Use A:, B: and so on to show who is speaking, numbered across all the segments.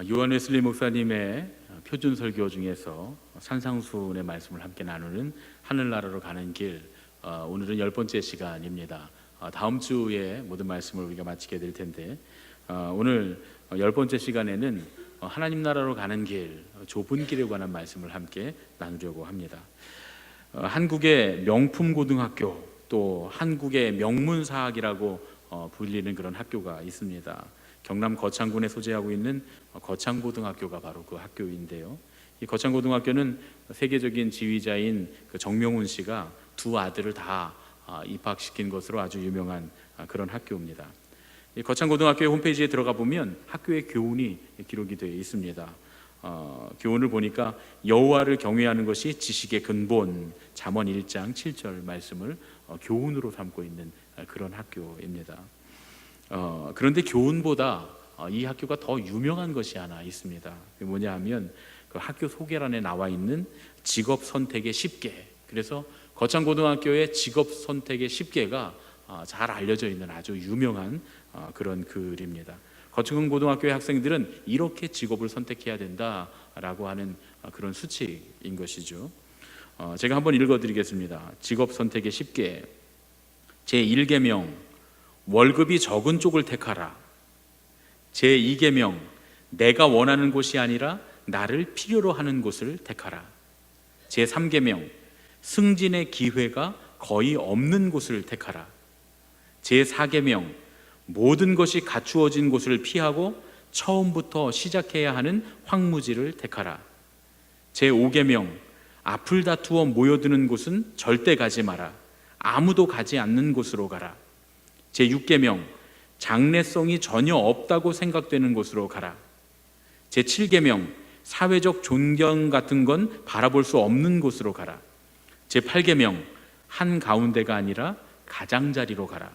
A: 요한 웨슬리 목사님의 표준 설교 중에서 산상수훈의 말씀을 함께 나누는 하늘나라로 가는 길, 오늘은 10번째 시간입니다. 다음 주에 모든 말씀을 우리가 마치게 될 텐데, 오늘 10번째 시간에는 하나님 나라로 가는 길, 좁은 길에 관한 말씀을 함께 나누려고 합니다. 한국의 명품 고등학교, 또 한국의 명문사학이라고 불리는 그런 학교가 있습니다. 경남 거창군에 소재하고 있는 거창고등학교가 바로 그 학교인데요. 이 거창고등학교는 세계적인 지휘자인 그 정명훈 씨가 두 아들을 다 입학시킨 것으로 아주 유명한 그런 학교입니다. 이 거창고등학교의 홈페이지에 들어가 보면 학교의 교훈이 기록이 되어 있습니다. 교훈을 보니까 여호와를 경외하는 것이 지식의 근본, 잠언 1장 7절 말씀을 교훈으로 삼고 있는 그런 학교입니다. 그런데 교훈보다 이 학교가 더 유명한 것이 하나 있습니다. 그게 뭐냐 하면 그 학교 소개란에 나와 있는 직업 선택의 10개. 그래서 거창고등학교의 직업 선택의 10개가 잘 알려져 있는 아주 유명한 그런 글입니다. 거창고등학교의 학생들은 이렇게 직업을 선택해야 된다라고 하는 그런 수칙인 것이죠. 제가 한번 읽어드리겠습니다. 직업 선택의 10개. 제1계명 월급이 적은 쪽을 택하라. 제2계명 내가 원하는 곳이 아니라 나를 필요로 하는 곳을 택하라. 제3계명 승진의 기회가 거의 없는 곳을 택하라. 제4계명 모든 것이 갖추어진 곳을 피하고 처음부터 시작해야 하는 황무지를 택하라. 제5계명 앞을 다투어 모여드는 곳은 절대 가지 마라. 아무도 가지 않는 곳으로 가라. 제6계명 장래성이 전혀 없다고 생각되는 곳으로 가라. 제7계명 사회적 존경 같은 건 바라볼 수 없는 곳으로 가라. 제8계명 한가운데가 아니라 가장자리로 가라.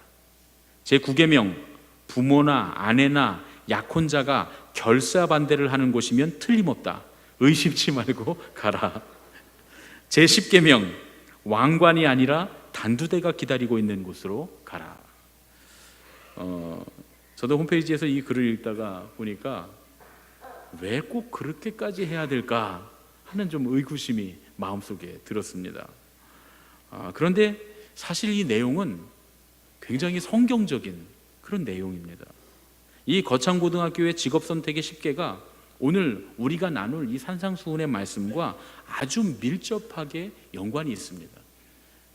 A: 제9계명 부모나 아내나 약혼자가 결사반대를 하는 곳이면 틀림없다. 의심치 말고 가라. 제10계명 왕관이 아니라 단두대가 기다리고 있는 곳으로 가라. 저도 홈페이지에서 이 글을 읽다가 보니까 왜 꼭 그렇게까지 해야 될까 하는 좀 의구심이 마음속에 들었습니다. 그런데 사실 이 내용은 굉장히 성경적인 그런 내용입니다. 이 거창고등학교의 직업선택의 10개가 오늘 우리가 나눌 이 산상수훈의 말씀과 아주 밀접하게 연관이 있습니다.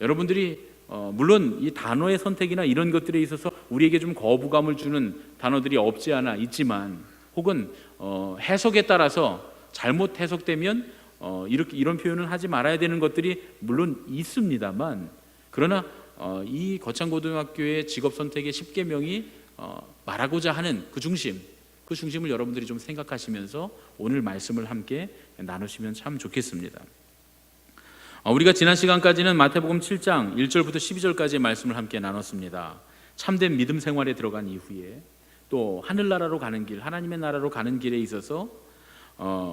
A: 여러분들이 물론 이 단어의 선택이나 이런 것들에 있어서 우리에게 좀 거부감을 주는 단어들이 없지 않아 있지만, 혹은 해석에 따라서 잘못 해석되면 이런 표현을 하지 말아야 되는 것들이 물론 있습니다만, 그러나 이 거창고등학교의 직업선택의 10계명이 말하고자 하는 그 중심을 여러분들이 좀 생각하시면서 오늘 말씀을 함께 나누시면 참 좋겠습니다. 우리가 지난 시간까지는 마태복음 7장 1절부터 12절까지의 말씀을 함께 나눴습니다. 참된 믿음 생활에 들어간 이후에 또 하늘나라로 가는 길, 하나님의 나라로 가는 길에 있어서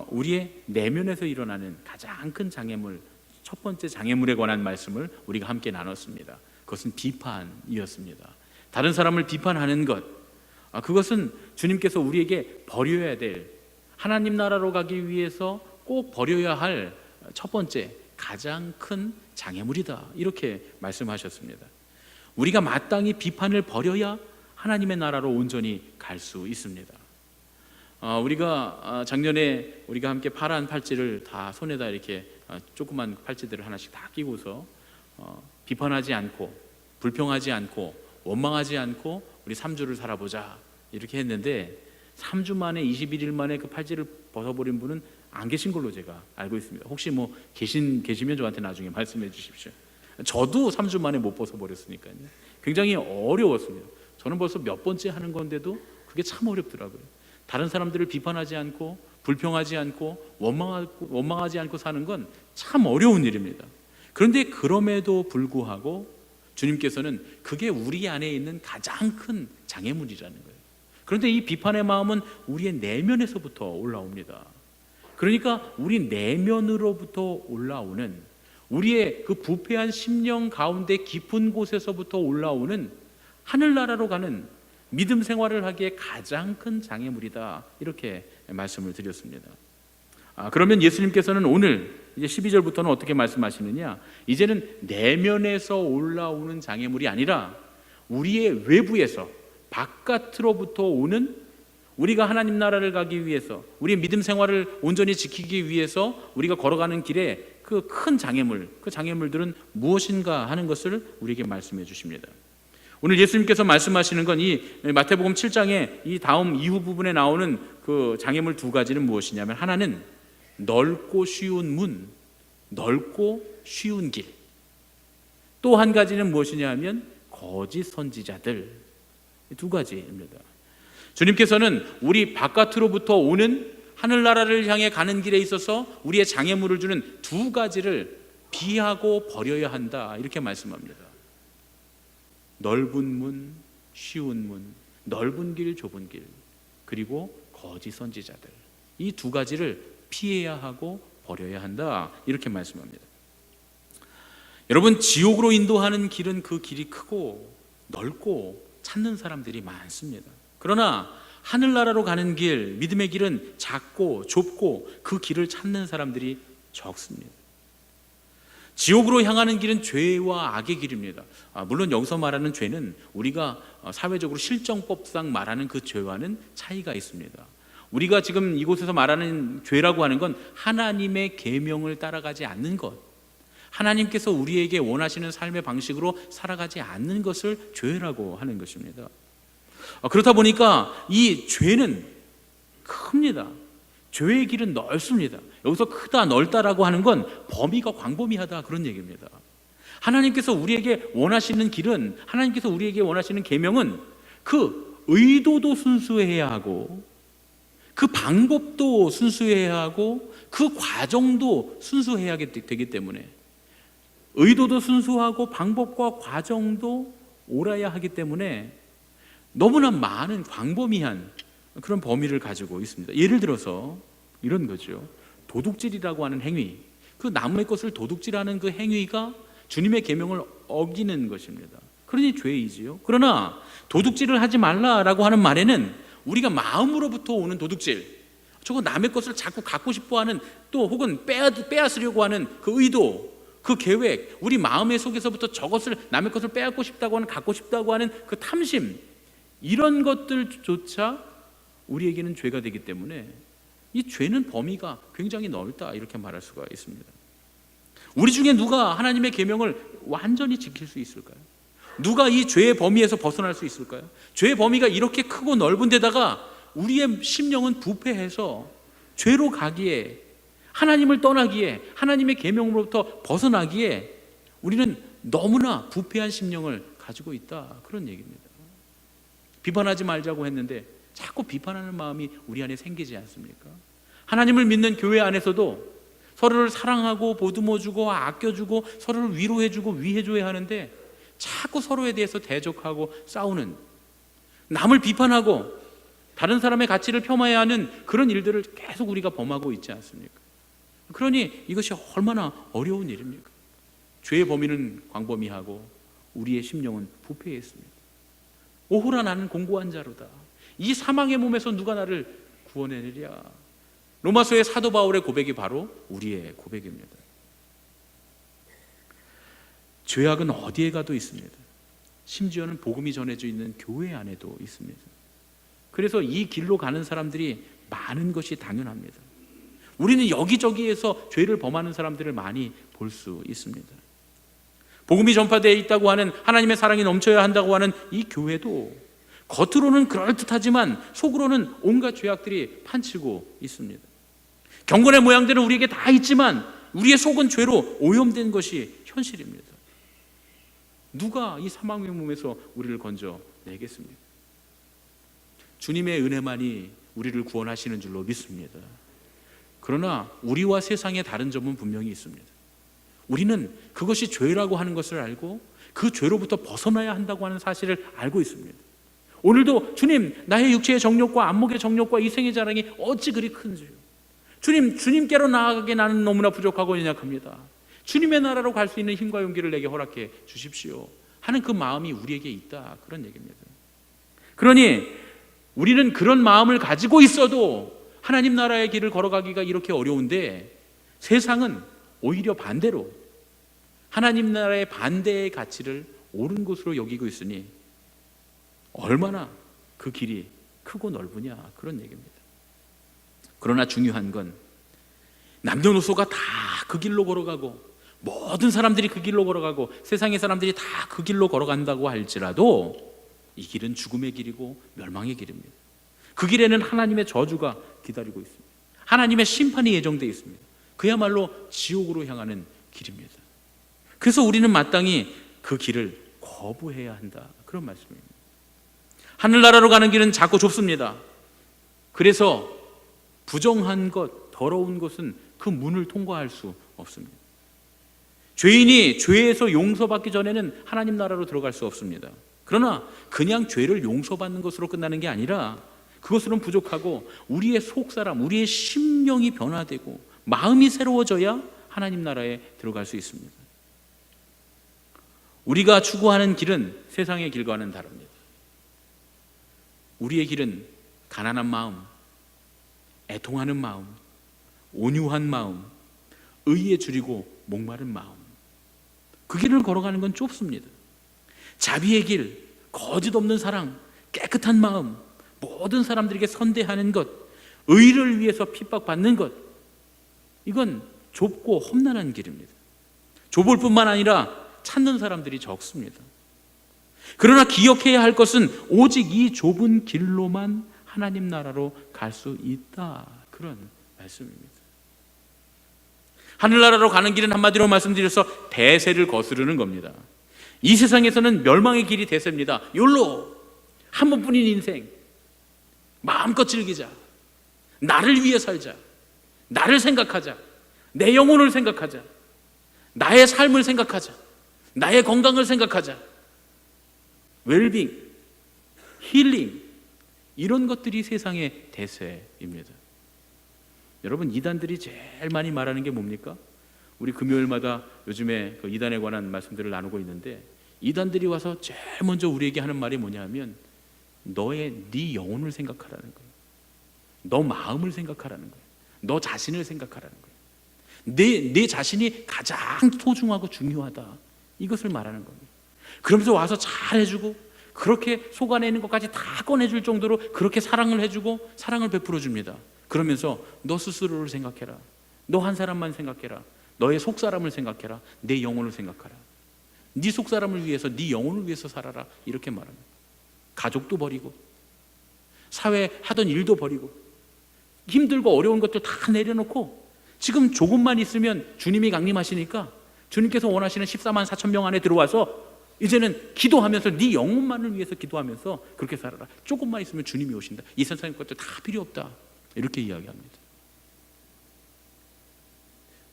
A: 우리의 내면에서 일어나는 가장 큰 장애물, 첫 번째 장애물에 관한 말씀을 우리가 함께 나눴습니다. 그것은 비판이었습니다. 다른 사람을 비판하는 것, 그것은 주님께서 우리에게 버려야 될, 하나님 나라로 가기 위해서 꼭 버려야 할 첫 번째 가장 큰 장애물이다, 이렇게 말씀하셨습니다. 우리가 마땅히 비판을 버려야 하나님의 나라로 온전히 갈 수 있습니다. 우리가 작년에 우리가 함께 파란 팔찌를 다 손에다 이렇게 조그만 팔찌들을 하나씩 다 끼고서 비판하지 않고 불평하지 않고 원망하지 않고 우리 3주를 살아보자 이렇게 했는데, 3주 만에 21일 만에 그 팔찌를 벗어버린 분은 안 계신 걸로 제가 알고 있습니다. 혹시 뭐 계시면 저한테 나중에 말씀해 주십시오. 저도 3주 만에 못 벗어버렸으니까요. 굉장히 어려웠습니다. 저는 벌써 몇 번째 하는 건데도 그게 참 어렵더라고요. 다른 사람들을 비판하지 않고 불평하지 않고 원망하지 않고 사는 건 참 어려운 일입니다. 그런데 그럼에도 불구하고 주님께서는 그게 우리 안에 있는 가장 큰 장애물이라는 거예요. 그런데 이 비판의 마음은 우리의 내면에서부터 올라옵니다. 그러니까 우리 내면으로부터 올라오는, 우리의 그 부패한 심령 가운데 깊은 곳에서부터 올라오는 하늘나라로 가는 믿음 생활을 하기에 가장 큰 장애물이다, 이렇게 말씀을 드렸습니다. 그러면 예수님께서는 오늘 이제 12절부터는 어떻게 말씀하시느냐, 이제는 내면에서 올라오는 장애물이 아니라 우리의 외부에서 바깥으로부터 오는, 우리가 하나님 나라를 가기 위해서, 우리의 믿음 생활을 온전히 지키기 위해서 우리가 걸어가는 길에 그 큰 장애물, 그 장애물들은 무엇인가 하는 것을 우리에게 말씀해 주십니다. 오늘 예수님께서 말씀하시는 건 이 마태복음 7장의 이 다음 이후 부분에 나오는 그 장애물 두 가지는 무엇이냐면, 하나는 넓고 쉬운 문, 넓고 쉬운 길, 또 한 가지는 무엇이냐 하면 거짓 선지자들, 두 가지입니다. 주님께서는 우리 바깥으로부터 오는 하늘나라를 향해 가는 길에 있어서 우리의 장애물을 주는 두 가지를 피하고 버려야 한다, 이렇게 말씀합니다. 넓은 문, 쉬운 문, 넓은 길, 좁은 길, 그리고 거짓 선지자들, 이 두 가지를 피해야 하고 버려야 한다, 이렇게 말씀합니다. 여러분, 지옥으로 인도하는 길은 그 길이 크고 넓고 찾는 사람들이 많습니다. 그러나 하늘나라로 가는 길, 믿음의 길은 작고 좁고 그 길을 찾는 사람들이 적습니다. 지옥으로 향하는 길은 죄와 악의 길입니다. 물론 여기서 말하는 죄는 우리가 사회적으로 실정법상 말하는 그 죄와는 차이가 있습니다. 우리가 지금 이곳에서 말하는 죄라고 하는 건 하나님의 계명을 따라가지 않는 것, 하나님께서 우리에게 원하시는 삶의 방식으로 살아가지 않는 것을 죄라고 하는 것입니다. 그렇다 보니까 이 죄는 큽니다. 죄의 길은 넓습니다. 여기서 크다, 넓다라고 하는 건 범위가 광범위하다, 그런 얘기입니다. 하나님께서 우리에게 원하시는 길은, 하나님께서 우리에게 원하시는 계명은 그 의도도 순수해야 하고, 그 방법도 순수해야 하고, 그 과정도 순수해야 되기 때문에, 의도도 순수하고 방법과 과정도 옳아야 하기 때문에 너무나 많은 광범위한 그런 범위를 가지고 있습니다. 예를 들어서 이런 거죠. 도둑질이라고 하는 행위, 그 남의 것을 도둑질하는 그 행위가 주님의 계명을 어기는 것입니다. 그러니 죄이지요. 그러나 도둑질을 하지 말라라고 하는 말에는 우리가 마음으로부터 오는 도둑질, 저거 남의 것을 자꾸 갖고 싶어하는, 또 혹은 빼앗으려고 하는 그 의도, 그 계획, 우리 마음의 속에서부터 저것을, 남의 것을 빼앗고 싶다고 하는, 갖고 싶다고 하는 그 탐심, 이런 것들조차 우리에게는 죄가 되기 때문에 이 죄는 범위가 굉장히 넓다, 이렇게 말할 수가 있습니다. 우리 중에 누가 하나님의 계명을 완전히 지킬 수 있을까요? 누가 이 죄의 범위에서 벗어날 수 있을까요? 죄의 범위가 이렇게 크고 넓은 데다가 우리의 심령은 부패해서 죄로 가기에, 하나님을 떠나기에, 하나님의 계명으로부터 벗어나기에 우리는 너무나 부패한 심령을 가지고 있다, 그런 얘기입니다. 비판하지 말자고 했는데 자꾸 비판하는 마음이 우리 안에 생기지 않습니까? 하나님을 믿는 교회 안에서도 서로를 사랑하고 보듬어주고 아껴주고 서로를 위로해주고 위해줘야 하는데 자꾸 서로에 대해서 대적하고 싸우는, 남을 비판하고 다른 사람의 가치를 폄하해야 하는 그런 일들을 계속 우리가 범하고 있지 않습니까? 그러니 이것이 얼마나 어려운 일입니까? 죄의 범위는 광범위하고 우리의 심령은 부패해 있습니다. 오호라, 나는 공고한 자로다. 이 사망의 몸에서 누가 나를 구원해내랴. 로마서의 사도 바울의 고백이 바로 우리의 고백입니다. 죄악은 어디에 가도 있습니다. 심지어는 복음이 전해져 있는 교회 안에도 있습니다. 그래서 이 길로 가는 사람들이 많은 것이 당연합니다. 우리는 여기저기에서 죄를 범하는 사람들을 많이 볼 수 있습니다. 복음이 전파되어 있다고 하는, 하나님의 사랑이 넘쳐야 한다고 하는 이 교회도 겉으로는 그럴듯하지만 속으로는 온갖 죄악들이 판치고 있습니다. 경건의 모양들은 우리에게 다 있지만 우리의 속은 죄로 오염된 것이 현실입니다. 누가 이 사망의 몸에서 우리를 건져내겠습니까? 주님의 은혜만이 우리를 구원하시는 줄로 믿습니다. 그러나 우리와 세상의 다른 점은 분명히 있습니다. 우리는 그것이 죄라고 하는 것을 알고 그 죄로부터 벗어나야 한다고 하는 사실을 알고 있습니다. 오늘도 주님, 나의 육체의 정욕과 안목의 정욕과 이생의 자랑이 어찌 그리 큰지요. 주님, 주님께로 나아가게 나는 너무나 부족하고 연약합니다. 주님의 나라로 갈 수 있는 힘과 용기를 내게 허락해 주십시오 하는 그 마음이 우리에게 있다, 그런 얘기입니다. 그러니 우리는 그런 마음을 가지고 있어도 하나님 나라의 길을 걸어가기가 이렇게 어려운데, 세상은 오히려 반대로 하나님 나라의 반대의 가치를 옳은 것으로 여기고 있으니 얼마나 그 길이 크고 넓으냐, 그런 얘기입니다. 그러나 중요한 건 남녀노소가 다 그 길로 걸어가고 모든 사람들이 그 길로 걸어가고 세상의 사람들이 다 그 길로 걸어간다고 할지라도 이 길은 죽음의 길이고 멸망의 길입니다. 그 길에는 하나님의 저주가 기다리고 있습니다. 하나님의 심판이 예정되어 있습니다. 그야말로 지옥으로 향하는 길입니다. 그래서 우리는 마땅히 그 길을 거부해야 한다, 그런 말씀입니다. 하늘나라로 가는 길은 작고 좁습니다. 그래서 부정한 것, 더러운 것은 그 문을 통과할 수 없습니다. 죄인이 죄에서 용서받기 전에는 하나님 나라로 들어갈 수 없습니다. 그러나 그냥 죄를 용서받는 것으로 끝나는 게 아니라 그것으로는 부족하고 우리의 속사람, 우리의 심령이 변화되고 마음이 새로워져야 하나님 나라에 들어갈 수 있습니다. 우리가 추구하는 길은 세상의 길과는 다릅니다. 우리의 길은 가난한 마음, 애통하는 마음, 온유한 마음, 의에 줄이고 목마른 마음, 그 길을 걸어가는 건 좁습니다. 자비의 길, 거짓 없는 사랑, 깨끗한 마음, 모든 사람들에게 선대하는 것, 의를 위해서 핍박받는 것, 이건 좁고 험난한 길입니다. 좁을 뿐만 아니라 찾는 사람들이 적습니다. 그러나 기억해야 할 것은 오직 이 좁은 길로만 하나님 나라로 갈 수 있다, 그런 말씀입니다. 하늘나라로 가는 길은 한마디로 말씀드려서 대세를 거스르는 겁니다. 이 세상에서는 멸망의 길이 대세입니다. 욜로, 한 번뿐인 인생 마음껏 즐기자, 나를 위해 살자, 나를 생각하자, 내 영혼을 생각하자, 나의 삶을 생각하자, 나의 건강을 생각하자, 웰빙, 힐링, 이런 것들이 세상의 대세입니다. 여러분, 이단들이 제일 많이 말하는 게 뭡니까? 우리 금요일마다 요즘에 그 이단에 관한 말씀들을 나누고 있는데, 이단들이 와서 제일 먼저 우리에게 하는 말이 뭐냐면 네 영혼을 생각하라는 거예요. 너 마음을 생각하라는 거예요. 너 자신을 생각하라는 거예요. 내 자신이 가장 소중하고 중요하다, 이것을 말하는 겁니다. 그러면서 와서 잘 해주고 그렇게 속 안에 있는 것까지 다 꺼내줄 정도로 그렇게 사랑을 해주고 사랑을 베풀어 줍니다. 그러면서 너 스스로를 생각해라, 너 한 사람만 생각해라, 너의 속사람을 생각해라, 내 영혼을 생각하라, 네 속사람을 위해서, 네 영혼을 위해서 살아라, 이렇게 말합니다. 가족도 버리고 사회 하던 일도 버리고 힘들고 어려운 것들 다 내려놓고 지금 조금만 있으면 주님이 강림하시니까 주님께서 원하시는 14만 4천 명 안에 들어와서 이제는 기도하면서 네 영혼만을 위해서 기도하면서 그렇게 살아라. 조금만 있으면 주님이 오신다. 이 세상의 것들 다 필요 없다, 이렇게 이야기합니다.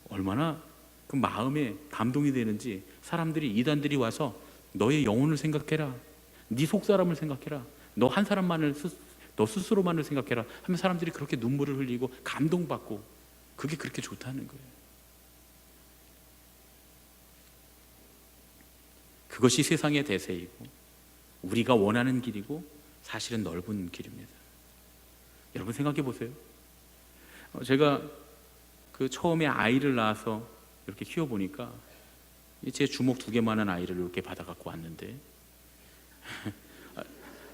A: 얼마나 그 마음에 감동이 되는지, 사람들이, 이단들이 와서 너의 영혼을 생각해라, 네 속사람을 생각해라, 너 한 사람만을, 너 스스로만을 생각해라 하면 사람들이 그렇게 눈물을 흘리고 감동받고, 그게 그렇게 좋다는 거예요. 그것이 세상의 대세이고 우리가 원하는 길이고 사실은 넓은 길입니다. 여러분 생각해 보세요. 제가 그 처음에 아이를 낳아서 이렇게 키워보니까 제 주먹 2개만한 아이를 이렇게 받아 갖고 왔는데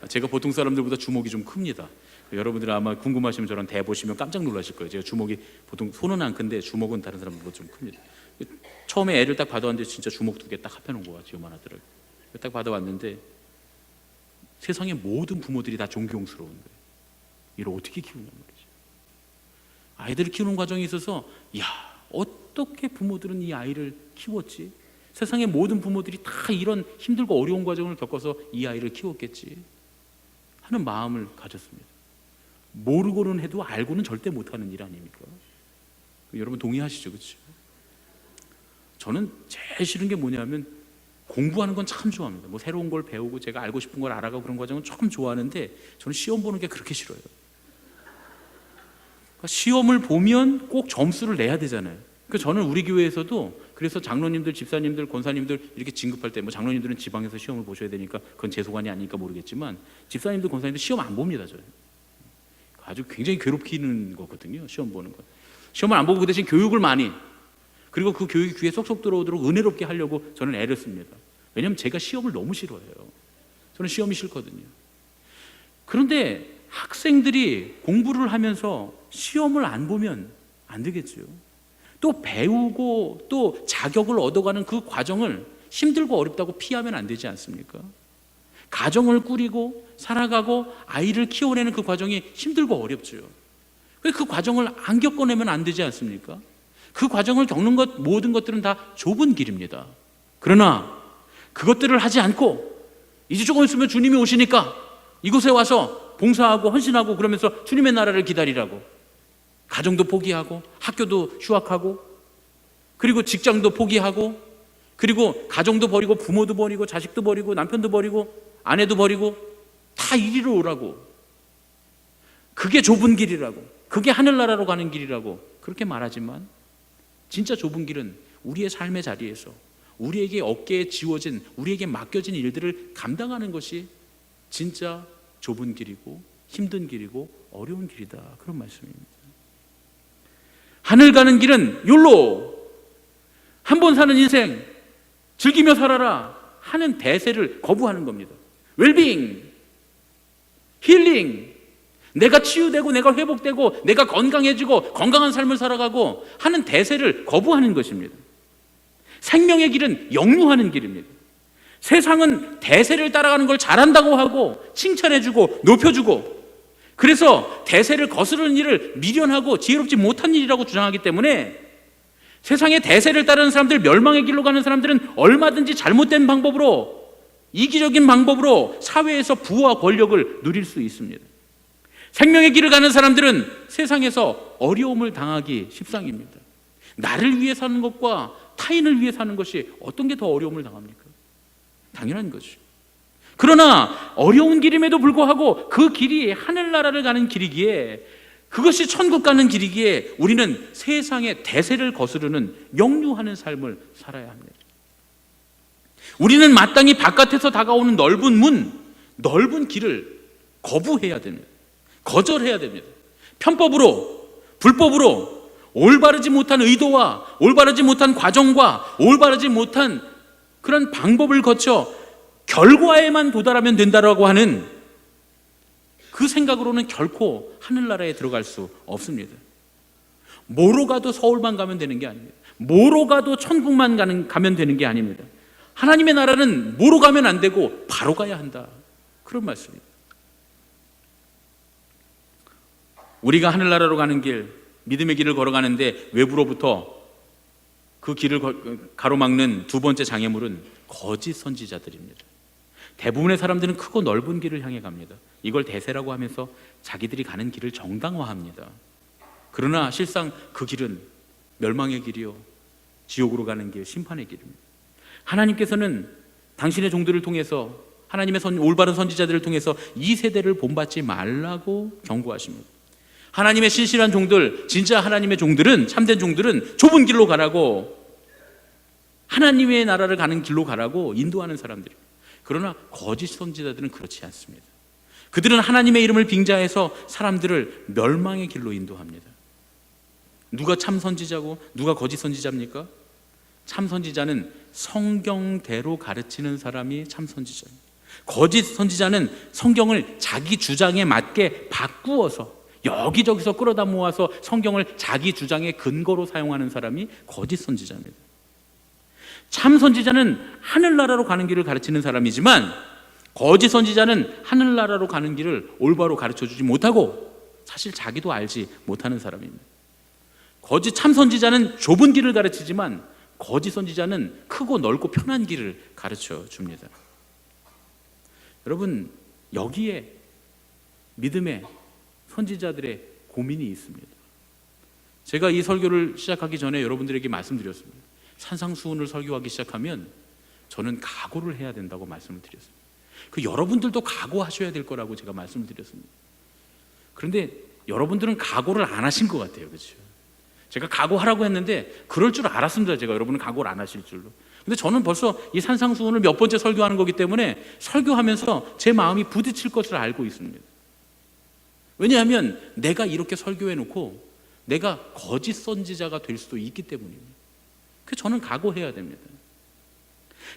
A: 제가 보통 사람들보다 주먹이 좀 큽니다. 여러분들 아마 궁금하시면 저랑 대 보시면 깜짝 놀라실 거예요. 제가 주먹이 보통 손은 안 큰데 주먹은 다른 사람들보다 좀 큽니다. 처음에 애를 딱 받아왔는데 진짜 주먹 2개 딱 합해놓은 것 같아요. 요만하더라고요. 딱 받아왔는데 세상의 모든 부모들이 다 존경스러운 거예요. 이를 어떻게 키우냐 말이죠. 아이들을 키우는 과정에 있어서 야, 어떻게 부모들은 이 아이를 키웠지? 세상의 모든 부모들이 다 이런 힘들고 어려운 과정을 겪어서 이 아이를 키웠겠지 하는 마음을 가졌습니다. 모르고는 해도 알고는 절대 못하는 일 아닙니까? 여러분 동의하시죠? 그렇죠? 저는 제일 싫은 게 뭐냐면 공부하는 건 참 좋아합니다. 뭐 새로운 걸 배우고 제가 알고 싶은 걸 알아가고 그런 과정은 조금 좋아하는데 저는 시험 보는 게 그렇게 싫어요. 그러니까 시험을 보면 꼭 점수를 내야 되잖아요. 그 저는 우리 교회에서도 그래서 장로님들, 집사님들, 권사님들 이렇게 진급할 때, 뭐 장로님들은 지방에서 시험을 보셔야 되니까 그건 제 소관이 아니니까 모르겠지만 집사님들, 권사님들 시험 안 봅니다. 저는 아주 굉장히 괴롭히는 거거든요. 시험 보는 거. 시험을 안 보고 그 대신 교육을 많이, 그리고 그 교육이 귀에 쏙쏙 들어오도록 은혜롭게 하려고 저는 애를 씁니다. 왜냐하면 제가 시험을 너무 싫어해요. 저는 시험이 싫거든요. 그런데 학생들이 공부를 하면서 시험을 안 보면 안 되겠죠. 또 배우고 또 자격을 얻어가는 그 과정을 힘들고 어렵다고 피하면 안 되지 않습니까? 가정을 꾸리고 살아가고 아이를 키워내는 그 과정이 힘들고 어렵죠. 그 과정을 안 겪어내면 안 되지 않습니까? 그 과정을 겪는 것, 모든 것들은 다 좁은 길입니다. 그러나 그것들을 하지 않고 이제 조금 있으면 주님이 오시니까 이곳에 와서 봉사하고 헌신하고 그러면서 주님의 나라를 기다리라고, 가정도 포기하고 학교도 휴학하고 그리고 직장도 포기하고 그리고 가정도 버리고 부모도 버리고 자식도 버리고 남편도 버리고 아내도 버리고 다 이리로 오라고, 그게 좁은 길이라고, 그게 하늘나라로 가는 길이라고 그렇게 말하지만 진짜 좁은 길은 우리의 삶의 자리에서 우리에게 어깨에 지워진, 우리에게 맡겨진 일들을 감당하는 것이 진짜 좁은 길이고 힘든 길이고 어려운 길이다, 그런 말씀입니다. 하늘 가는 길은 욜로, 한 번 사는 인생 즐기며 살아라 하는 대세를 거부하는 겁니다. 웰빙, 힐링, 내가 치유되고 내가 회복되고 내가 건강해지고 건강한 삶을 살아가고 하는 대세를 거부하는 것입니다. 생명의 길은 영유하는 길입니다. 세상은 대세를 따라가는 걸 잘한다고 하고 칭찬해주고 높여주고, 그래서 대세를 거스르는 일을 미련하고 지혜롭지 못한 일이라고 주장하기 때문에 세상의 대세를 따르는 사람들, 멸망의 길로 가는 사람들은 얼마든지 잘못된 방법으로, 이기적인 방법으로 사회에서 부와 권력을 누릴 수 있습니다. 생명의 길을 가는 사람들은 세상에서 어려움을 당하기 십상입니다. 나를 위해 사는 것과 타인을 위해 사는 것이 어떤 게 더 어려움을 당합니까? 당연한 거죠. 그러나 어려운 길임에도 불구하고 그 길이 하늘나라를 가는 길이기에, 그것이 천국 가는 길이기에 우리는 세상의 대세를 거스르는 영유하는 삶을 살아야 합니다. 우리는 마땅히 바깥에서 다가오는 넓은 문, 넓은 길을 거부해야 됩니다. 거절해야 됩니다. 편법으로, 불법으로 올바르지 못한 의도와 올바르지 못한 과정과 올바르지 못한 그런 방법을 거쳐 결과에만 도달하면 된다라고 하는 그 생각으로는 결코 하늘나라에 들어갈 수 없습니다. 뭐로 가도 서울만 가면 되는 게 아닙니다. 뭐로 가도 천국만 가면 되는 게 아닙니다. 하나님의 나라는 뭐로 가면 안 되고 바로 가야 한다, 그런 말씀입니다. 우리가 하늘나라로 가는 길, 믿음의 길을 걸어가는데 외부로부터 그 길을 가로막는 두 번째 장애물은 거짓 선지자들입니다. 대부분의 사람들은 크고 넓은 길을 향해 갑니다. 이걸 대세라고 하면서 자기들이 가는 길을 정당화합니다. 그러나 실상 그 길은 멸망의 길이요, 지옥으로 가는 길, 심판의 길입니다. 하나님께서는 당신의 종들을 통해서, 하나님의 올바른 선지자들을 통해서 이 세대를 본받지 말라고 경고하십니다. 하나님의 신실한 종들, 진짜 하나님의 종들은, 참된 종들은 좁은 길로 가라고, 하나님의 나라를 가는 길로 가라고 인도하는 사람들입니다. 그러나 거짓 선지자들은 그렇지 않습니다. 그들은 하나님의 이름을 빙자해서 사람들을 멸망의 길로 인도합니다. 누가 참 선지자고 누가 거짓 선지자입니까? 참 선지자는 성경대로 가르치는 사람이 참 선지자입니다. 거짓 선지자는 성경을 자기 주장에 맞게 바꾸어서 여기저기서 끌어다 모아서 성경을 자기 주장의 근거로 사용하는 사람이 거짓 선지자입니다. 참 선지자는 하늘나라로 가는 길을 가르치는 사람이지만 거짓 선지자는 하늘나라로 가는 길을 올바로 가르쳐주지 못하고 사실 자기도 알지 못하는 사람입니다. 거짓 참 선지자는 좁은 길을 가르치지만 거짓 선지자는 크고 넓고 편한 길을 가르쳐 줍니다. 여러분, 여기에 믿음의 선지자들의 고민이 있습니다. 제가 이 설교를 시작하기 전에 여러분들에게 말씀드렸습니다. 산상수훈을 설교하기 시작하면 저는 각오를 해야 된다고 말씀을 드렸습니다. 그 여러분들도 각오하셔야 될 거라고 제가 말씀을 드렸습니다. 그런데 여러분들은 각오를 안 하신 것 같아요. 그렇죠? 제가 각오하라고 했는데 그럴 줄 알았습니다. 제가 여러분은 각오를 안 하실 줄로. 근데 저는 벌써 이 산상수훈을 몇 번째 설교하는 거기 때문에 설교하면서 제 마음이 부딪힐 것을 알고 있습니다. 왜냐하면 내가 이렇게 설교해놓고 내가 거짓 선지자가 될 수도 있기 때문입니다. 그래서 저는 각오해야 됩니다.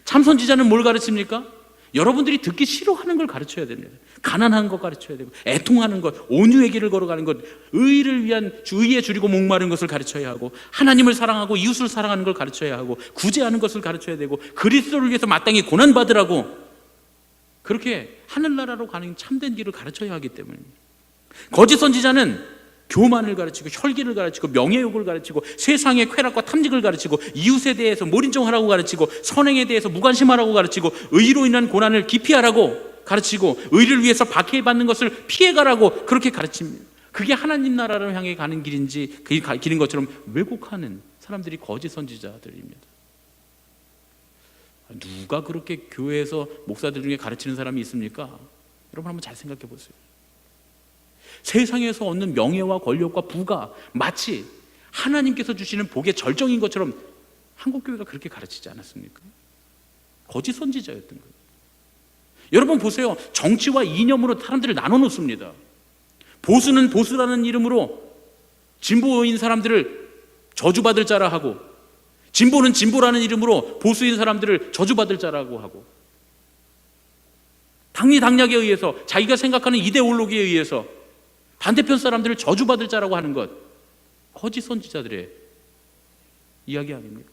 A: 참 선지자는 뭘 가르칩니까? 여러분들이 듣기 싫어하는 걸 가르쳐야 됩니다. 가난한 거 가르쳐야 되고, 애통하는 것, 온유의 길을 걸어가는 것, 의를 위한 의에 줄이고 목마른 것을 가르쳐야 하고, 하나님을 사랑하고 이웃을 사랑하는 걸 가르쳐야 하고, 구제하는 것을 가르쳐야 되고, 그리스도를 위해서 마땅히 고난받으라고, 그렇게 하늘나라로 가는 참된 길을 가르쳐야 하기 때문입니다. 거짓 선지자는 교만을 가르치고 혈기를 가르치고 명예욕을 가르치고 세상의 쾌락과 탐닉을 가르치고 이웃에 대해서 몰인정하라고 가르치고 선행에 대해서 무관심하라고 가르치고 의로 인한 고난을 기피하라고 가르치고 의를 위해서 박해받는 것을 피해가라고 그렇게 가르칩니다. 그게 하나님 나라를 향해 가는 길인지 그 길인 것처럼 왜곡하는 사람들이 거짓 선지자들입니다. 누가 그렇게 교회에서 목사들 중에 가르치는 사람이 있습니까? 여러분 한번 잘 생각해 보세요. 세상에서 얻는 명예와 권력과 부가 마치 하나님께서 주시는 복의 절정인 것처럼 한국교회가 그렇게 가르치지 않았습니까? 거짓 선지자였던 거예요. 여러분 보세요. 정치와 이념으로 사람들을 나눠 놓습니다. 보수는 보수라는 이름으로 진보인 사람들을 저주받을 자라 하고, 진보는 진보라는 이름으로 보수인 사람들을 저주받을 자라고 하고, 당리당략에 의해서 자기가 생각하는 이데올로기에 의해서 반대편 사람들을 저주받을 자라고 하는 것, 거짓 선지자들의 이야기 아닙니까?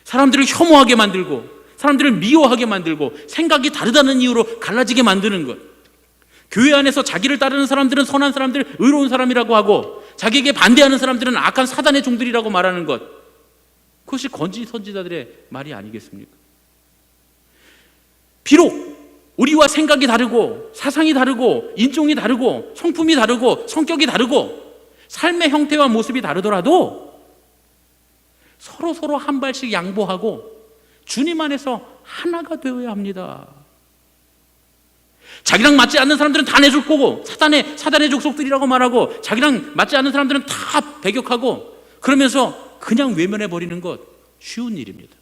A: 사람들을 혐오하게 만들고 사람들을 미워하게 만들고 생각이 다르다는 이유로 갈라지게 만드는 것, 교회 안에서 자기를 따르는 사람들은 선한 사람들, 의로운 사람이라고 하고 자기에게 반대하는 사람들은 악한 사단의 종들이라고 말하는 것, 그것이 거짓 선지자들의 말이 아니겠습니까? 비록 우리와 생각이 다르고 사상이 다르고 인종이 다르고 성품이 다르고 성격이 다르고 삶의 형태와 모습이 다르더라도 서로 한 발씩 양보하고 주님 안에서 하나가 되어야 합니다. 자기랑 맞지 않는 사람들은 다 내줄 거고 사단의 족속들이라고 말하고 자기랑 맞지 않는 사람들은 다 배격하고 그러면서 그냥 외면해 버리는 것 쉬운 일입니다.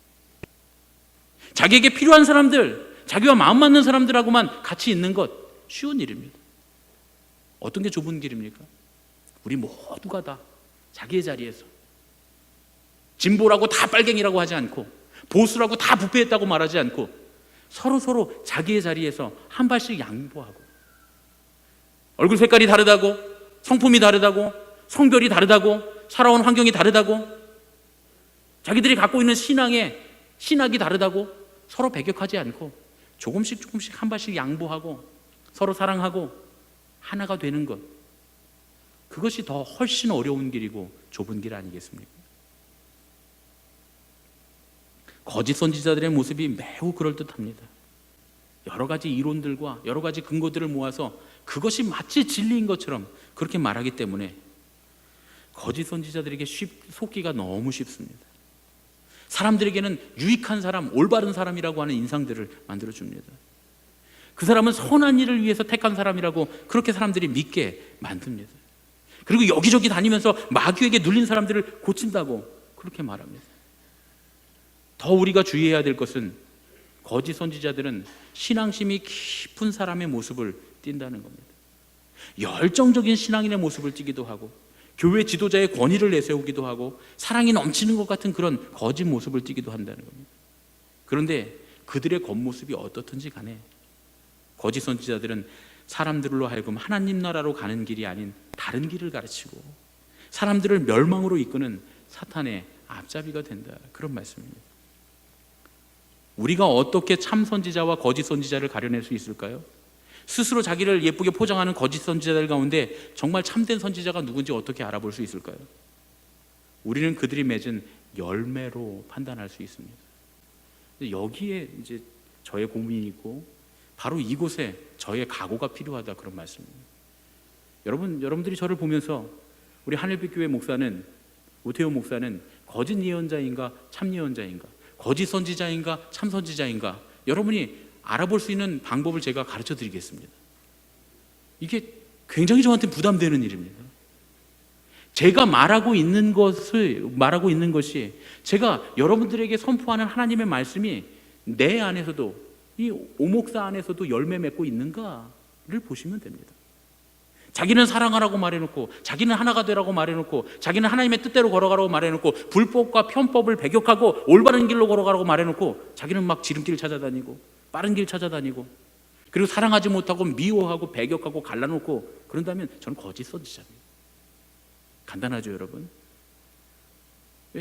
A: 자기에게 필요한 사람들, 자기와 마음 맞는 사람들하고만 같이 있는 것 쉬운 일입니다. 어떤 게 좁은 길입니까? 우리 모두가 다 자기의 자리에서 진보라고 다 빨갱이라고 하지 않고 보수라고 다 부패했다고 말하지 않고 서로 자기의 자리에서 한 발씩 양보하고, 얼굴 색깔이 다르다고, 성품이 다르다고, 성별이 다르다고, 살아온 환경이 다르다고, 자기들이 갖고 있는 신학이 다르다고 서로 배격하지 않고 조금씩 한 발씩 양보하고 서로 사랑하고 하나가 되는 것, 그것이 더 훨씬 어려운 길이고 좁은 길 아니겠습니까? 거짓 선지자들의 모습이 매우 그럴듯합니다. 여러 가지 이론들과 여러 가지 근거들을 모아서 그것이 마치 진리인 것처럼 그렇게 말하기 때문에 거짓 선지자들에게 속기가 너무 쉽습니다. 사람들에게는 유익한 사람, 올바른 사람이라고 하는 인상들을 만들어줍니다. 그 사람은 선한 일을 위해서 택한 사람이라고 그렇게 사람들이 믿게 만듭니다. 그리고 여기저기 다니면서 마귀에게 눌린 사람들을 고친다고 그렇게 말합니다. 더 우리가 주의해야 될 것은 거짓 선지자들은 신앙심이 깊은 사람의 모습을 띈다는 겁니다. 열정적인 신앙인의 모습을 띠기도 하고 교회 지도자의 권위를 내세우기도 하고 사랑이 넘치는 것 같은 그런 거짓 모습을 띠기도 한다는 겁니다. 그런데 그들의 겉모습이 어떻든지 간에 거짓 선지자들은 사람들로 하여금 하나님 나라로 가는 길이 아닌 다른 길을 가르치고 사람들을 멸망으로 이끄는 사탄의 앞잡이가 된다, 그런 말씀입니다. 우리가 어떻게 참 선지자와 거짓 선지자를 가려낼 수 있을까요? 스스로 자기를 예쁘게 포장하는 거짓 선지자들 가운데 정말 참된 선지자가 누군지 어떻게 알아볼 수 있을까요? 우리는 그들이 맺은 열매로 판단할 수 있습니다. 여기에 이제 저의 고민이 있고 바로 이곳에 저의 각오가 필요하다, 그런 말씀입니다. 여러분들이 저를 보면서 우리 하늘빛 교회 목사는, 오태호 목사는 거짓 예언자인가 참 예언자인가, 거짓 선지자인가 참 선지자인가, 여러분이 알아볼 수 있는 방법을 제가 가르쳐 드리겠습니다. 이게 굉장히 저한테 부담되는 일입니다. 제가 말하고 있는 것이 제가 여러분들에게 선포하는 하나님의 말씀이 내 안에서도, 이 오목사 안에서도 열매 맺고 있는가를 보시면 됩니다. 자기는 사랑하라고 말해놓고, 자기는 하나가 되라고 말해놓고, 자기는 하나님의 뜻대로 걸어가라고 말해놓고, 불법과 편법을 배격하고 올바른 길로 걸어가라고 말해놓고, 자기는 막 지름길 찾아다니고 빠른 길 찾아다니고, 그리고 사랑하지 못하고 미워하고 배격하고 갈라놓고 그런다면 저는 거짓 선지자입니다. 간단하죠, 여러분?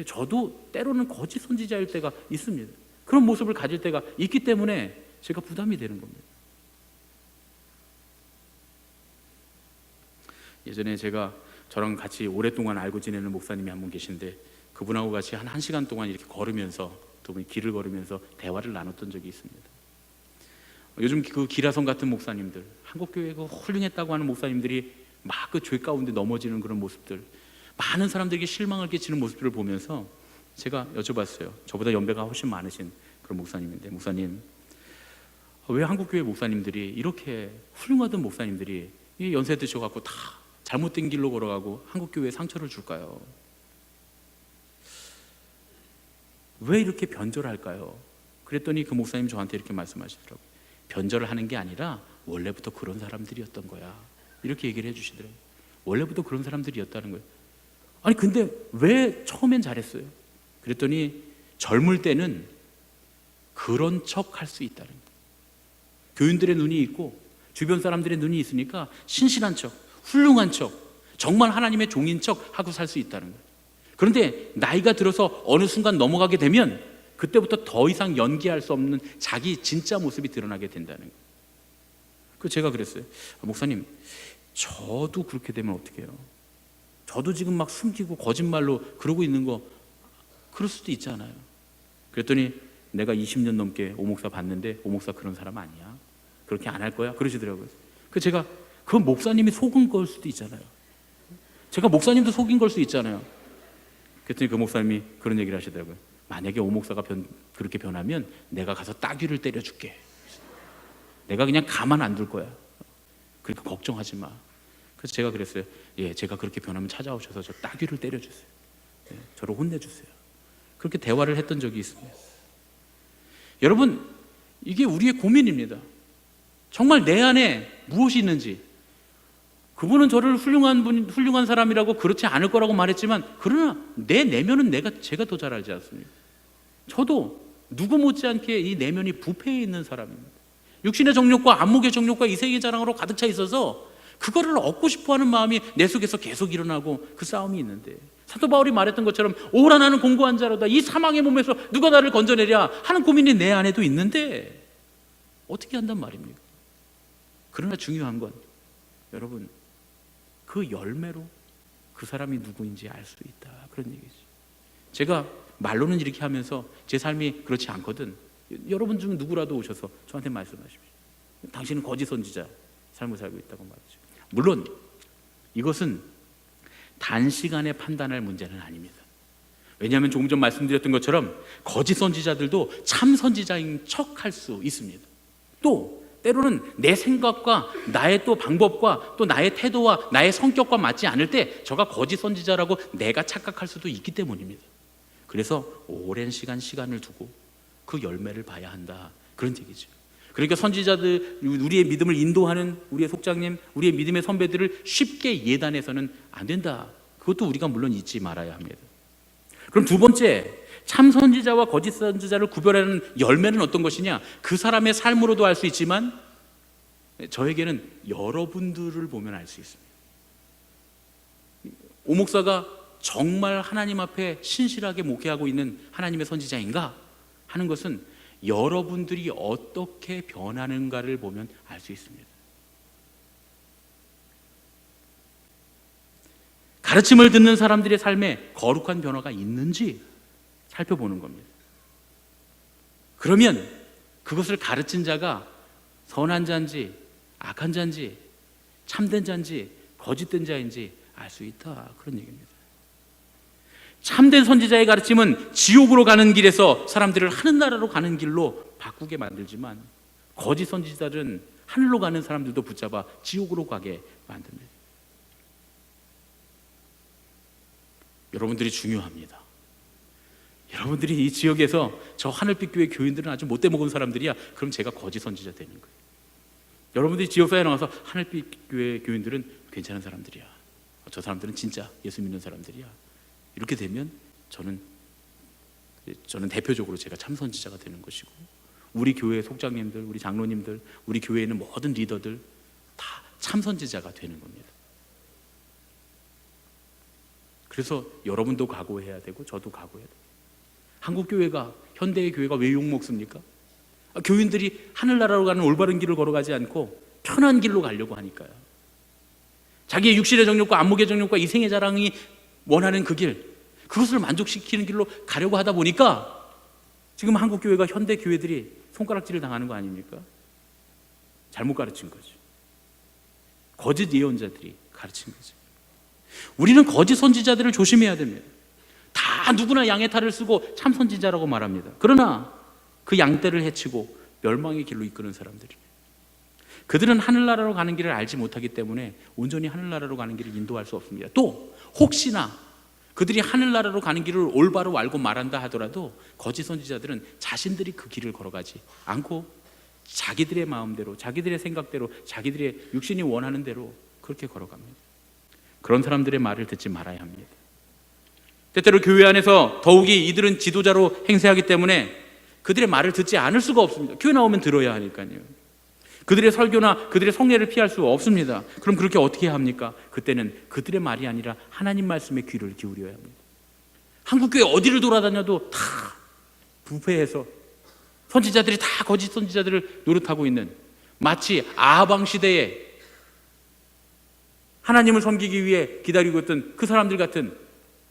A: 저도 때로는 거짓 선지자일 때가 있습니다. 그런 모습을 가질 때가 있기 때문에 제가 부담이 되는 겁니다. 예전에 제가 저랑 같이 오랫동안 알고 지내는 목사님이 한 분 계신데, 그분하고 같이 한 1시간 동안 이렇게 걸으면서, 두 분이 길을 걸으면서 대화를 나눴던 적이 있습니다. 요즘 그 기라성 같은 목사님들, 한국교회가 훌륭했다고 하는 목사님들이 막 그 죄 가운데 넘어지는 그런 모습들, 많은 사람들에게 실망을 끼치는 모습들을 보면서 제가 여쭤봤어요. 저보다 연배가 훨씬 많으신 그런 목사님인데, 목사님, 왜 한국교회 목사님들이, 이렇게 훌륭하던 목사님들이 이 연세 드셔갖고 다 잘못된 길로 걸어가고 한국교회에 상처를 줄까요? 왜 이렇게 변절할까요? 그랬더니 그 목사님 저한테 이렇게 말씀하시더라고요. 변절을 하는 게 아니라 원래부터 그런 사람들이었던 거야, 이렇게 얘기를 해주시더라고요. 원래부터 그런 사람들이었다는 거예요. 아니 근데 왜 처음엔 잘했어요? 그랬더니 젊을 때는 그런 척 할 수 있다는 거예요. 교인들의 눈이 있고 주변 사람들의 눈이 있으니까 신실한 척, 훌륭한 척, 정말 하나님의 종인 척 하고 살 수 있다는 거예요. 그런데 나이가 들어서 어느 순간 넘어가게 되면 그때부터 더 이상 연기할 수 없는 자기 진짜 모습이 드러나게 된다는 거예요. 그래서 제가 그랬어요. 목사님, 저도 그렇게 되면 어떡해요? 저도 지금 막 숨기고 거짓말로 그러고 있는 거, 그럴 수도 있잖아요. 그랬더니 내가 20년 넘게 오목사 봤는데 오목사 그런 사람 아니야, 그렇게 안 할 거야, 그러시더라고요. 그래서 제가, 그 목사님이 속은 걸 수도 있잖아요. 제가 목사님도 속인 걸 수 있잖아요. 그랬더니 그 목사님이 그런 얘기를 하시더라고요. 만약에 오목사가 그렇게 변하면 내가 가서 따귀를 때려줄게. 내가 그냥 가만 안 둘 거야. 그러니까 걱정하지 마. 그래서 제가 그랬어요. 예, 제가 그렇게 변하면 찾아오셔서 저 따귀를 때려주세요. 예, 저를 혼내주세요. 그렇게 대화를 했던 적이 있습니다. 여러분, 이게 우리의 고민입니다. 정말 내 안에 무엇이 있는지. 그분은 저를 훌륭한 사람이라고 그렇지 않을 거라고 말했지만, 그러나 내 내면은 제가 더 잘 알지 않습니까? 저도 누구 못지않게 이 내면이 부패해 있는 사람입니다. 육신의 정욕과 안목의 정욕과 이색의 자랑으로 가득 차 있어서 그거를 얻고 싶어하는 마음이 내 속에서 계속 일어나고 그 싸움이 있는데, 사도 바울이 말했던 것처럼 오라 나는 공고한 자로다, 이 사망의 몸에서 누가 나를 건져내랴 하는 고민이 내 안에도 있는데 어떻게 한단 말입니까? 그러나 중요한 건, 여러분, 그 열매로 그 사람이 누구인지 알 수 있다, 그런 얘기죠. 제가 말로는 이렇게 하면서 제 삶이 그렇지 않거든. 여러분 중 누구라도 오셔서 저한테 말씀하십시오. 당신은 거짓 선지자 삶을 살고 있다고 말이죠. 물론 이것은 단시간에 판단할 문제는 아닙니다. 왜냐하면 조금 전 말씀드렸던 것처럼 거짓 선지자들도 참 선지자인 척 할 수 있습니다. 또 때로는 내 생각과 나의 또 방법과 또 나의 태도와 나의 성격과 맞지 않을 때 저가 거짓 선지자라고 내가 착각할 수도 있기 때문입니다. 그래서 오랜 시간을 두고 그 열매를 봐야 한다, 그런 얘기죠. 그러니까 선지자들, 우리의 믿음을 인도하는 우리의 속장님, 우리의 믿음의 선배들을 쉽게 예단해서는 안 된다, 그것도 우리가 물론 잊지 말아야 합니다. 그럼 두 번째, 참 선지자와 거짓 선지자를 구별하는 열매는 어떤 것이냐? 그 사람의 삶으로도 알 수 있지만 저에게는 여러분들을 보면 알 수 있습니다. 오 목사가 정말 하나님 앞에 신실하게 목회하고 있는 하나님의 선지자인가 하는 것은 여러분들이 어떻게 변하는가를 보면 알 수 있습니다. 가르침을 듣는 사람들의 삶에 거룩한 변화가 있는지 살펴보는 겁니다. 그러면 그것을 가르친 자가 선한 자인지 악한 자인지 참된 자인지 거짓된 자인지 알 수 있다, 그런 얘기입니다. 참된 선지자의 가르침은 지옥으로 가는 길에서 사람들을 하늘나라로 가는 길로 바꾸게 만들지만, 거짓 선지자들은 하늘로 가는 사람들도 붙잡아 지옥으로 가게 만듭니다. 여러분들이 중요합니다. 여러분들이 이 지역에서 저 하늘빛 교회 교인들은 아주 못돼 먹은 사람들이야, 그럼 제가 거짓 선지자 되는 거예요. 여러분들이 지역사회에 나와서 하늘빛 교회 교인들은 괜찮은 사람들이야, 저 사람들은 진짜 예수 믿는 사람들이야, 이렇게 되면 저는 대표적으로 제가 참 선지자가 되는 것이고, 우리 교회 속장님들, 우리 장로님들, 우리 교회에 있는 모든 리더들 다 참 선지자가 되는 겁니다. 그래서 여러분도 각오해야 되고 저도 각오해야 돼요. 한국 교회가, 현대의 교회가 왜 욕먹습니까? 교인들이 하늘나라로 가는 올바른 길을 걸어가지 않고 편한 길로 가려고 하니까요. 자기의 육신의 정욕과 안목의 정욕과 이생의 자랑이 원하는 그 길, 그것을 만족시키는 길로 가려고 하다 보니까 지금 한국 교회가, 현대 교회들이 손가락질을 당하는 거 아닙니까? 잘못 가르친 거죠. 거짓 예언자들이 가르친 거죠. 우리는 거짓 선지자들을 조심해야 됩니다. 다 누구나 양의 탈을 쓰고 참 선지자라고 말합니다. 그러나 그 양떼를 해치고 멸망의 길로 이끄는 사람들이에요. 그들은 하늘나라로 가는 길을 알지 못하기 때문에 온전히 하늘나라로 가는 길을 인도할 수 없습니다. 또 혹시나 그들이 하늘나라로 가는 길을 올바로 알고 말한다 하더라도 거짓 선지자들은 자신들이 그 길을 걸어가지 않고 자기들의 마음대로, 자기들의 생각대로, 자기들의 육신이 원하는 대로 그렇게 걸어갑니다. 그런 사람들의 말을 듣지 말아야 합니다. 때때로 교회 안에서 더욱이 이들은 지도자로 행세하기 때문에 그들의 말을 듣지 않을 수가 없습니다. 교회 나오면 들어야 하니까요. 그들의 설교나 그들의 성례를 피할 수 없습니다. 그럼 그렇게 어떻게 해야 합니까? 그때는 그들의 말이 아니라 하나님 말씀에 귀를 기울여야 합니다. 한국교회 어디를 돌아다녀도 다 부패해서 선지자들이 다 거짓 선지자들을 노릇하고 있는, 마치 아방 시대에 하나님을 섬기기 위해 기다리고 있던 그 사람들 같은,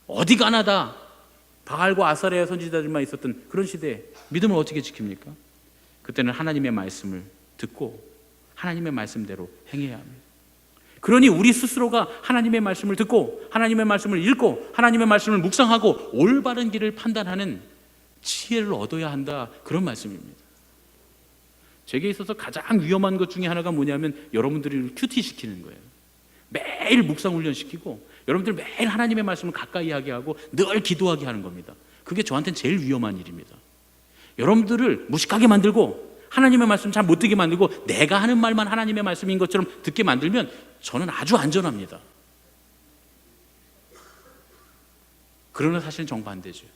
A: 어디 가나 다 바알과 아사레아 선지자들만 있었던 그런 시대에 믿음을 어떻게 지킵니까? 그때는 하나님의 말씀을 듣고 하나님의 말씀대로 행해야 합니다. 그러니 우리 스스로가 하나님의 말씀을 듣고 하나님의 말씀을 읽고 하나님의 말씀을 묵상하고 올바른 길을 판단하는 지혜를 얻어야 한다, 그런 말씀입니다. 제게 있어서 가장 위험한 것 중에 하나가 뭐냐면 여러분들을 큐티시키는 거예요. 매일 묵상 훈련시키고 여러분들 매일 하나님의 말씀을 가까이 하게 하고 늘 기도하게 하는 겁니다. 그게 저한테는 제일 위험한 일입니다. 여러분들을 무식하게 만들고 하나님의 말씀 잘 못 듣게 만들고 내가 하는 말만 하나님의 말씀인 것처럼 듣게 만들면 저는 아주 안전합니다. 그러나 사실은 정반대죠.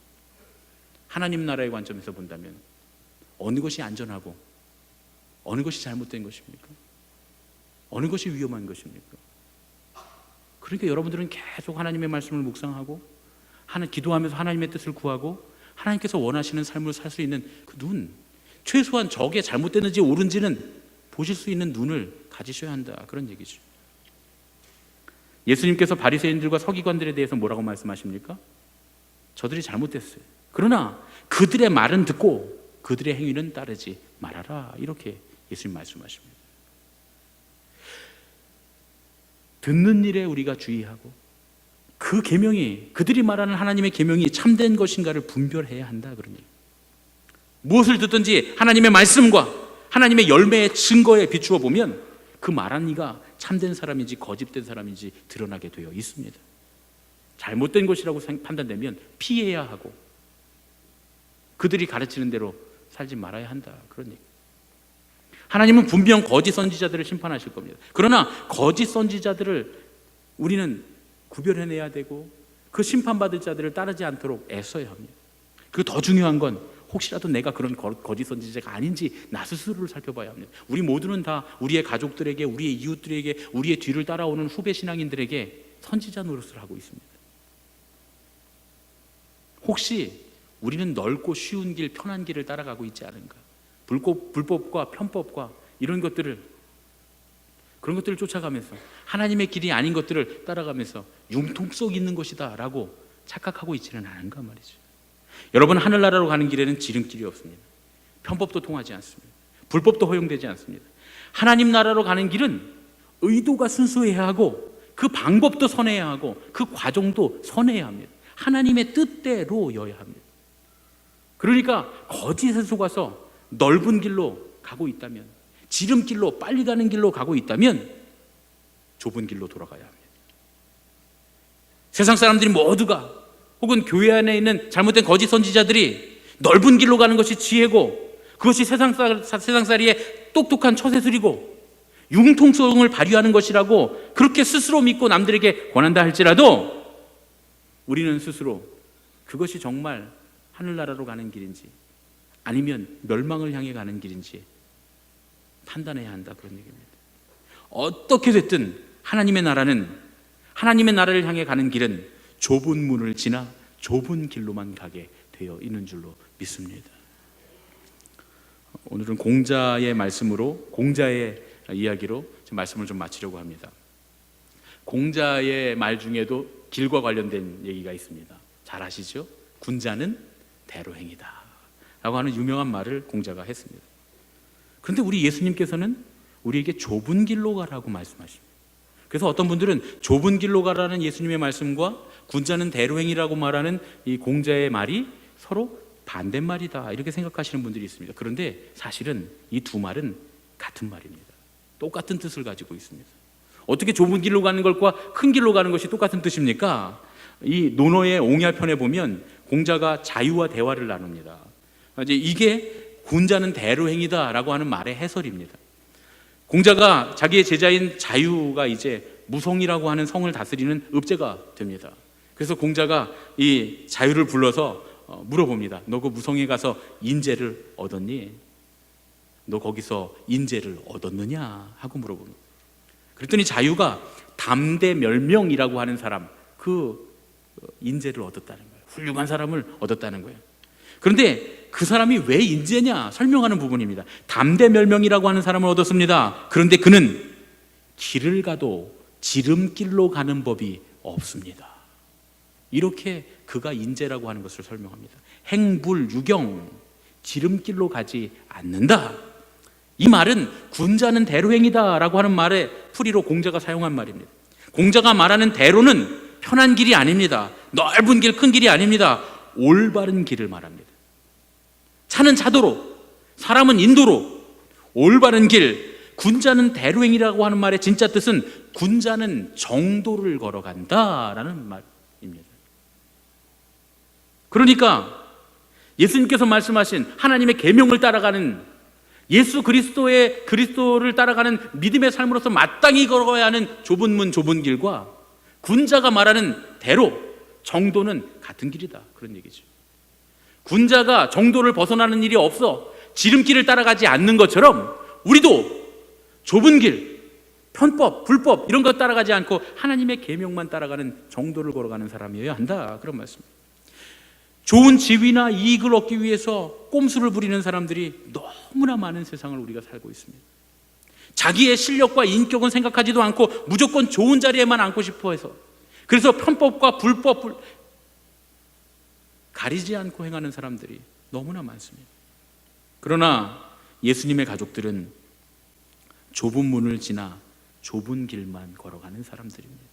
A: 하나님 나라의 관점에서 본다면 어느 것이 안전하고 어느 것이 잘못된 것입니까? 어느 것이 위험한 것입니까? 그러니까 여러분들은 계속 하나님의 말씀을 묵상하고 기도하면서 하나님의 뜻을 구하고 하나님께서 원하시는 삶을 살 수 있는 그 눈, 최소한 저게 잘못됐는지 옳은지는 보실 수 있는 눈을 가지셔야 한다, 그런 얘기죠. 예수님께서 바리새인들과 서기관들에 대해서 뭐라고 말씀하십니까? 저들이 잘못됐어요. 그러나 그들의 말은 듣고 그들의 행위는 따르지 말아라, 이렇게 예수님 말씀하십니다. 듣는 일에 우리가 주의하고 그 계명이, 그들이 말하는 하나님의 계명이 참된 것인가를 분별해야 한다, 그러니 무엇을 듣든지 하나님의 말씀과 하나님의 열매의 증거에 비추어 보면 그 말한 이가 참된 사람인지 거짓된 사람인지 드러나게 되어 있습니다. 잘못된 것이라고 판단되면 피해야 하고 그들이 가르치는 대로 살지 말아야 한다, 그런 얘기. 하나님은 분명 거짓 선지자들을 심판하실 겁니다. 그러나 거짓 선지자들을 우리는 구별해내야 되고 그 심판받을 자들을 따르지 않도록 애써야 합니다. 그리고 더 중요한 건 혹시라도 내가 그런 거짓 선지자가 아닌지 나 스스로를 살펴봐야 합니다. 우리 모두는 다 우리의 가족들에게, 우리의 이웃들에게, 우리의 뒤를 따라오는 후배 신앙인들에게 선지자 노릇을 하고 있습니다. 혹시 우리는 넓고 쉬운 길, 편한 길을 따라가고 있지 않은가? 불법과 편법과 이런 것들을, 그런 것들을 쫓아가면서 하나님의 길이 아닌 것들을 따라가면서 융통성 있는 것이다 라고 착각하고 있지는 않은가 말이죠. 여러분, 하늘나라로 가는 길에는 지름길이 없습니다. 편법도 통하지 않습니다. 불법도 허용되지 않습니다. 하나님 나라로 가는 길은 의도가 순수해야 하고 그 방법도 선해야 하고 그 과정도 선해야 합니다. 하나님의 뜻대로여야 합니다. 그러니까 거짓에 속아서 넓은 길로 가고 있다면, 지름길로 빨리 가는 길로 가고 있다면 좁은 길로 돌아가야 합니다. 세상 사람들이 모두가 혹은 교회 안에 있는 잘못된 거짓 선지자들이 넓은 길로 가는 것이 지혜고 그것이 세상살이의 똑똑한 처세술이고 융통성을 발휘하는 것이라고 그렇게 스스로 믿고 남들에게 권한다 할지라도 우리는 스스로 그것이 정말 하늘나라로 가는 길인지 아니면 멸망을 향해 가는 길인지 판단해야 한다, 그런 얘기입니다. 어떻게 됐든 하나님의 나라를 향해 가는 길은 좁은 문을 지나 좁은 길로만 가게 되어 있는 줄로 믿습니다. 오늘은 공자의 이야기로 말씀을 좀 마치려고 합니다. 공자의 말 중에도 길과 관련된 얘기가 있습니다. 잘 아시죠? 군자는 대로행이다 라고 하는 유명한 말을 공자가 했습니다. 그런데 우리 예수님께서는 우리에게 좁은 길로 가라고 말씀하십니다. 그래서 어떤 분들은 좁은 길로 가라는 예수님의 말씀과 군자는 대로행이라고 말하는 이 공자의 말이 서로 반대말이다 이렇게 생각하시는 분들이 있습니다. 그런데 사실은 이 두 말은 같은 말입니다. 똑같은 뜻을 가지고 있습니다. 어떻게 좁은 길로 가는 것과 큰 길로 가는 것이 똑같은 뜻입니까? 이 논어의 옹야편에 보면 공자가 자유와 대화를 나눕니다. 이제 이게 군자는 대로행이다 라고 하는 말의 해설입니다. 공자가 자기의 제자인 자유가 이제 무성이라고 하는 성을 다스리는 읍제가 됩니다. 그래서 공자가 이 자유를 불러서 물어봅니다. 너 그 무성에 가서 인재를 얻었니? 너 거기서 인재를 얻었느냐? 하고 물어봅니다. 그랬더니 자유가 담대멸명이라고 하는 사람, 그 인재를 얻었다는 거예요. 훌륭한 사람을 얻었다는 거예요. 그런데 그 사람이 왜 인재냐 설명하는 부분입니다. 담대멸명이라고 하는 사람을 얻었습니다. 그런데 그는 길을 가도 지름길로 가는 법이 없습니다. 이렇게 그가 인재라고 하는 것을 설명합니다. 행불유경, 지름길로 가지 않는다. 이 말은 군자는 대로행이다 라고 하는 말의 풀이로 공자가 사용한 말입니다. 공자가 말하는 대로는 편한 길이 아닙니다. 넓은 길, 큰 길이 아닙니다. 올바른 길을 말합니다. 차는 차도로, 사람은 인도로, 올바른 길, 군자는 대로행이라고 하는 말의 진짜 뜻은 군자는 정도를 걸어간다라는 말입니다. 그러니까 예수님께서 말씀하신 하나님의 계명을 따라가는 예수 그리스도를 따라가는 믿음의 삶으로서 마땅히 걸어가야 하는 좁은 문, 좁은 길과 군자가 말하는 대로, 정도는 같은 길이다, 그런 얘기죠. 군자가 정도를 벗어나는 일이 없어 지름길을 따라가지 않는 것처럼 우리도 좁은 길, 편법, 불법 이런 것 따라가지 않고 하나님의 계명만 따라가는 정도를 걸어가는 사람이어야 한다, 그런 말씀입니다. 좋은 지위나 이익을 얻기 위해서 꼼수를 부리는 사람들이 너무나 많은 세상을 우리가 살고 있습니다. 자기의 실력과 인격은 생각하지도 않고 무조건 좋은 자리에만 앉고 싶어 해서, 그래서 편법과 불법 가리지 않고 행하는 사람들이 너무나 많습니다. 그러나 예수님의 가족들은 좁은 문을 지나 좁은 길만 걸어가는 사람들입니다.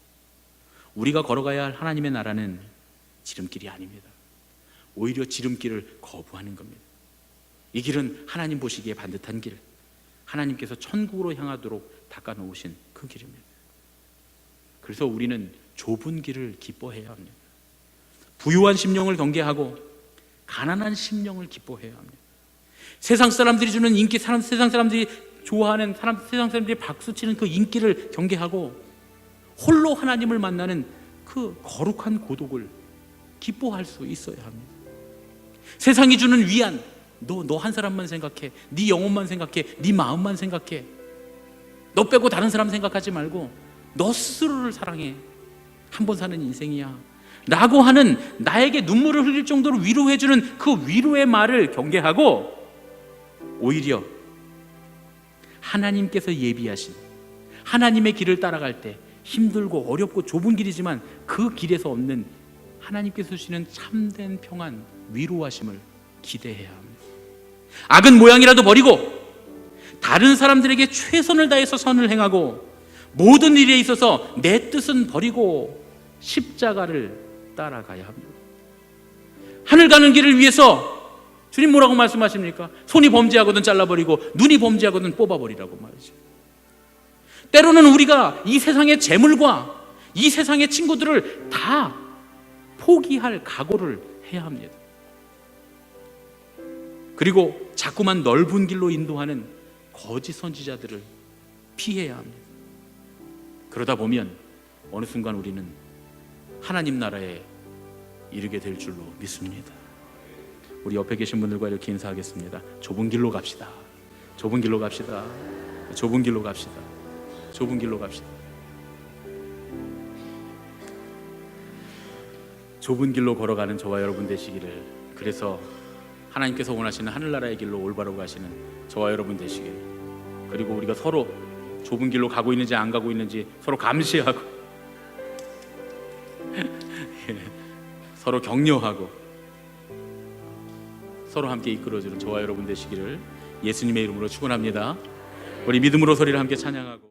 A: 우리가 걸어가야 할 하나님의 나라는 지름길이 아닙니다. 오히려 지름길을 거부하는 겁니다. 이 길은 하나님 보시기에 반듯한 길, 하나님께서 천국으로 향하도록 닦아놓으신 그 길입니다. 그래서 우리는 좁은 길을 기뻐해야 합니다. 부유한 심령을 경계하고 가난한 심령을 기뻐해야 합니다. 세상 사람들이 주는 인기, 세상 사람들이 좋아하는 세상 사람들이 박수치는 그 인기를 경계하고 홀로 하나님을 만나는 그 거룩한 고독을 기뻐할 수 있어야 합니다. 세상이 주는 위안, 너 한 사람만 생각해, 네 영혼만 생각해, 네 마음만 생각해, 너 빼고 다른 사람 생각하지 말고 너 스스로를 사랑해, 한 번 사는 인생이야 라고 하는 나에게 눈물을 흘릴 정도로 위로해주는 그 위로의 말을 경계하고 오히려 하나님께서 예비하신 하나님의 길을 따라갈 때 힘들고 어렵고 좁은 길이지만 그 길에서 얻는 하나님께서 주시는 참된 평안, 위로하심을 기대해야 합니다. 악은 모양이라도 버리고 다른 사람들에게 최선을 다해서 선을 행하고 모든 일에 있어서 내 뜻은 버리고 십자가를 따라가야 합니다. 하늘 가는 길을 위해서 주님 뭐라고 말씀하십니까? 손이 범죄하거든 잘라버리고 눈이 범죄하거든 뽑아버리라고 말이죠. 때로는 우리가 이 세상의 재물과 이 세상의 친구들을 다 포기할 각오를 해야 합니다. 그리고 자꾸만 넓은 길로 인도하는 거짓 선지자들을 피해야 합니다. 그러다 보면 어느 순간 우리는 하나님 나라에 이르게 될 줄로 믿습니다. 우리 옆에 계신 분들과 이렇게 인사하겠습니다. 좁은 길로 갑시다. 좁은 길로 갑시다. 좁은 길로 갑시다. 좁은 길로 갑시다. 좁은 길로 걸어가는 저와 여러분 되시기를, 그래서 하나님께서 원하시는 하늘나라의 길로 올바로 가시는 저와 여러분 되시길, 그리고 우리가 서로 좁은 길로 가고 있는지 안 가고 있는지 서로 감시하고 서로 격려하고 서로 함께 이끌어주는 저와 여러분 되시기를 예수님의 이름으로 축원합니다. 우리 믿음으로 소리를 함께 찬양하고